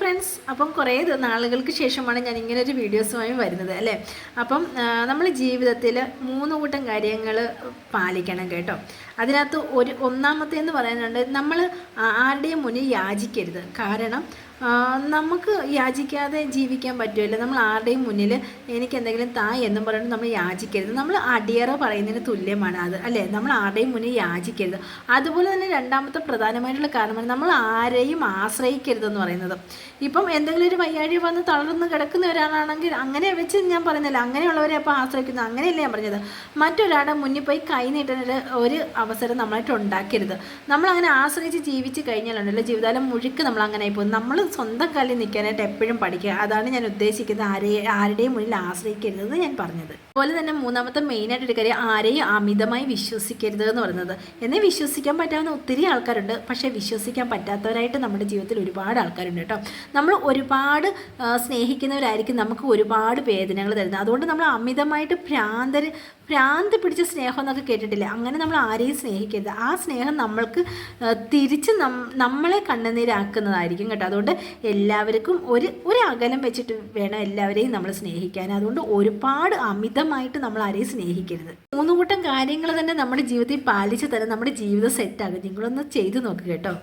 Friends, അപ്പം കുറേ നാളുകൾക്ക് ശേഷമാണ് ഞാൻ ഇങ്ങനെ ഒരു വീഡിയോസുമായി വരുന്നത് അല്ലേ. അപ്പം നമ്മൾ ജീവിതത്തിൽ 3 കൂട്ടം കാര്യങ്ങൾ പാലിക്കണം കേട്ടോ. അതിനകത്ത് ഒന്നാമത്തേന്ന് പറയാനുണ്ട്, നമ്മൾ ആരുടെയും മുന്നിൽ യാചിക്കരുത്. കാരണം നമുക്ക് യാചിക്കാതെ ജീവിക്കാൻ പറ്റുമല്ലോ. നമ്മൾ ആരുടെയും മുന്നിൽ എനിക്ക് എന്തെങ്കിലും താ എന്നും പറഞ്ഞിട്ട് നമ്മൾ യാചിക്കരുത്. നമ്മൾ അടിയറ പറയുന്നതിന് തുല്യമാണ് അത് അല്ലേ. നമ്മൾ ആരുടെയും മുന്നിൽ യാചിക്കരുത്. അതുപോലെ തന്നെ രണ്ടാമത്തെ പ്രധാനമായിട്ടുള്ള കാരണമാണ് നമ്മൾ ആരെയും ആശ്രയിക്കരുതെന്ന് പറയുന്നത്. ഇപ്പം എന്തെങ്കിലും ഒരു വയ്യാഴി വന്ന് തളർന്ന് കിടക്കുന്ന ഒരാളാണെങ്കിൽ അങ്ങനെ വെച്ച് ഞാൻ പറയുന്നില്ല, അങ്ങനെയുള്ളവരെ അപ്പോൾ ആശ്രയിക്കുന്നത്, അങ്ങനെയല്ല ഞാൻ പറഞ്ഞത്. മറ്റൊരാളുടെ മുന്നിൽ പോയി കൈ നീട്ടുന്ന ഒരു അവസരം നമ്മളായിട്ട് ഉണ്ടാക്കരുത്. നമ്മളങ്ങനെ ആശ്രയിച്ച് ജീവിച്ച് കഴിഞ്ഞാലുണ്ടല്ലോ ജീവിതകാലം മുഴുക്ക് നമ്മൾ അങ്ങനെ ആയിപ്പോകും. നമ്മൾ സ്വന്തം കാലിൽ നിൽക്കാനായിട്ട് എപ്പോഴും പഠിക്കുക. അതാണ് ഞാൻ ഉദ്ദേശിക്കുന്നത്, ആരുടെയും മുന്നിൽ ആശ്രയിക്കരുതെന്ന് ഞാൻ പറഞ്ഞത്. അതുപോലെ തന്നെ മൂന്നാമത്തെ മെയിനായിട്ടൊരു കാര്യം, ആരെയും അമിതമായി വിശ്വസിക്കരുത് എന്ന് പറയുന്നത്. എന്നെ വിശ്വസിക്കാൻ പറ്റാവുന്ന ഒത്തിരി ആൾക്കാരുണ്ട്, പക്ഷേ വിശ്വസിക്കാൻ പറ്റാത്തവരായിട്ട് നമ്മുടെ ജീവിതത്തിൽ ഒരുപാട് ആൾക്കാരുണ്ട് കേട്ടോ. നമ്മൾ ഒരുപാട് സ്നേഹിക്കുന്നവരായിരിക്കും നമുക്ക് ഒരുപാട് വേദനകൾ തരുന്നത്. അതുകൊണ്ട് നമ്മൾ അമിതമായിട്ട് ഭ്രാന്ത് പിടിച്ച സ്നേഹം എന്നൊക്കെ കേട്ടിട്ടില്ല. അങ്ങനെ നമ്മൾ ആരെയും സ്നേഹിക്കരുത്. ആ സ്നേഹം നമ്മൾക്ക് തിരിച്ച് നമ്മളെ കണ്ണുനീരാക്കുന്നതായിരിക്കും കേട്ടോ. അതുകൊണ്ട് എല്ലാവർക്കും ഒരു അകലം വെച്ചിട്ട് വേണം എല്ലാവരെയും നമ്മൾ സ്നേഹിക്കാൻ. അതുകൊണ്ട് ഒരുപാട് അമിതമായിട്ട് നമ്മൾ ആരെയും സ്നേഹിക്കരുത്. 3 കൂട്ടം കാര്യങ്ങൾ തന്നെ നമ്മുടെ ജീവിതത്തിൽ പാലിച്ച് തന്നെ നമ്മുടെ ജീവിതം സെറ്റാകും. നിങ്ങളൊന്ന് ചെയ്തു നോക്കുക കേട്ടോ.